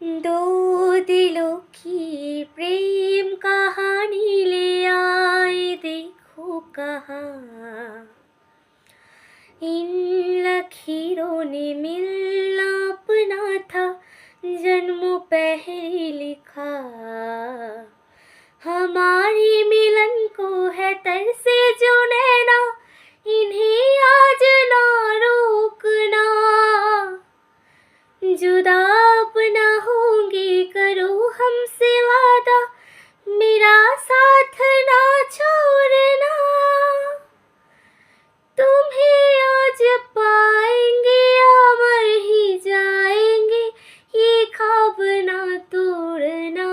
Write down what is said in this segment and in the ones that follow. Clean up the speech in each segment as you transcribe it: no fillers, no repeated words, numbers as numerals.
दो दिलों की प्रेम कहानी ले आए देखो कहाँ, इन लकीरों ने मिलना अपना था, जन्मों पहले लिखा। हमारी मिलन को है तरसे जो नैना, इन्हें आज ना रोकना। जुदा अपना होंगे करो हमसे वादा, मेरा साथ ना छोड़ना। तुम्हें आज पाएंगे या मर ही जाएंगे, ये ख्वाब ना तोड़ना।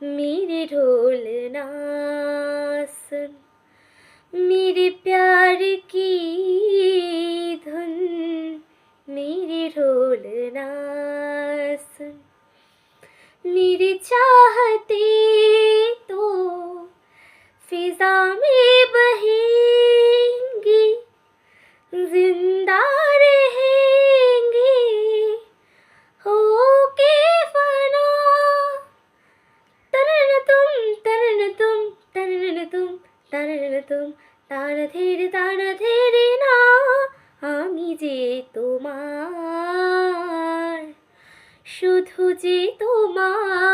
मेरे ढोलना सुन, मेरे प्यार की धुन, मेरी ढोलना सुन। मेरी चाहते तो फिजा में बहेंगी, जिंदा रहेंगे होके फना। तरन तुम तरन तुम तरन तुम तरन तुम, तान धीरे ना আমি যে তোমার, শুধু যে তোমার।